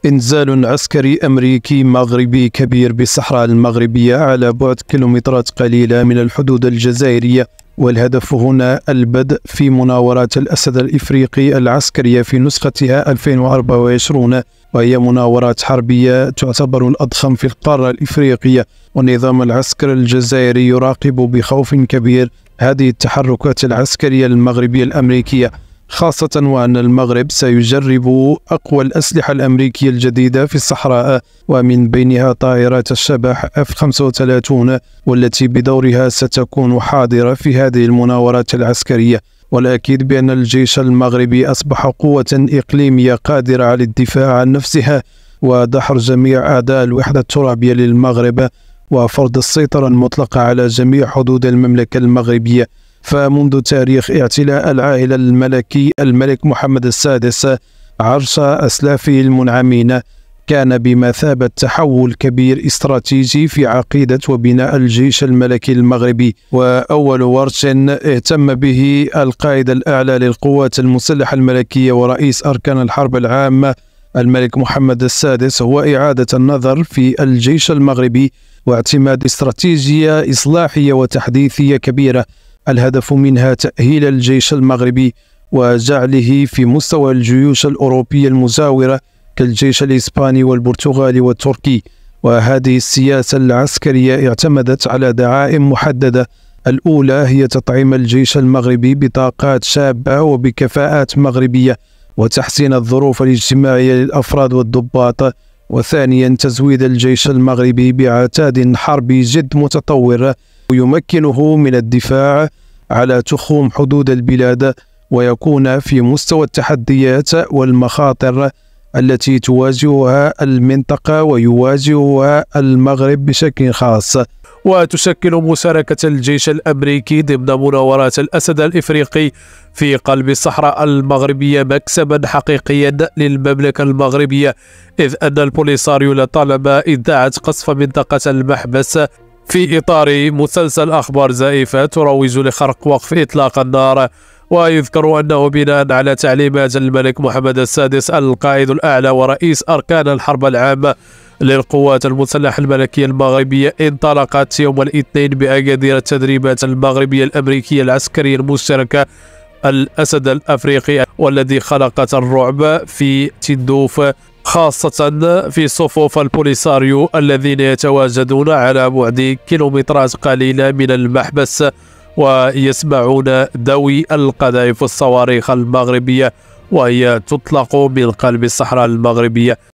إنزال عسكري أمريكي مغربي كبير بالصحراء المغربية على بعد كيلومترات قليلة من الحدود الجزائرية، والهدف هنا البدء في مناورات الأسد الإفريقي العسكرية في نسختها 2024، وهي مناورات حربية تعتبر الأضخم في القارة الإفريقية. والنظام العسكري الجزائري يراقب بخوف كبير هذه التحركات العسكرية المغربية الأمريكية، خاصة وأن المغرب سيجرب أقوى الأسلحة الأمريكية الجديدة في الصحراء، ومن بينها طائرات الشبح F-35، والتي بدورها ستكون حاضرة في هذه المناورات العسكرية. والأكيد بأن الجيش المغربي أصبح قوة إقليمية قادرة على الدفاع عن نفسها ودحر جميع أعداء الوحدة الترابية للمغرب وفرض السيطرة المطلقة على جميع حدود المملكة المغربية. فمنذ تاريخ اعتلاء العائلة الملكي الملك محمد السادس عرش أسلافه المنعمين، كان بمثابة تحول كبير استراتيجي في عقيدة وبناء الجيش الملكي المغربي. وأول ورش اهتم به القائد الأعلى للقوات المسلحة الملكية ورئيس أركان الحرب العامة الملك محمد السادس هو إعادة النظر في الجيش المغربي واعتماد استراتيجية إصلاحية وتحديثية كبيرة، الهدف منها تأهيل الجيش المغربي وجعله في مستوى الجيوش الأوروبية المجاورة كالجيش الإسباني والبرتغالي والتركي. وهذه السياسة العسكرية اعتمدت على دعائم محددة، الأولى هي تطعيم الجيش المغربي بطاقات شابة وبكفاءات مغربية وتحسين الظروف الاجتماعية للأفراد والضباط، وثانيا تزويد الجيش المغربي بعتاد حربي جد متطور يمكنه من الدفاع على تخوم حدود البلاد ويكون في مستوى التحديات والمخاطر التي تواجهها المنطقة ويواجهها المغرب بشكل خاص. وتشكل مشاركة الجيش الأمريكي ضمن مناورات الأسد الإفريقي في قلب الصحراء المغربية مكسبا حقيقيا للمملكة المغربية، إذ أن البوليساريو لطالما ادعت قصف منطقة المحبس في إطار مسلسل أخبار زائفة تروج لخرق وقف إطلاق النار. ويذكر أنه بناء على تعليمات الملك محمد السادس القائد الأعلى ورئيس أركان الحرب العامة للقوات المسلحة الملكية المغربية، انطلقت يوم الاثنين بأكادير التدريبات المغربية الأمريكية العسكرية المشتركة الأسد الأفريقي، والذي خلقت الرعب في تندوف، خاصة في صفوف البوليساريو الذين يتواجدون على بعد كيلومترات قليلة من المحبس ويسمعون دوي القذائف والصواريخ المغربية وهي تطلق من قلب الصحراء المغربية.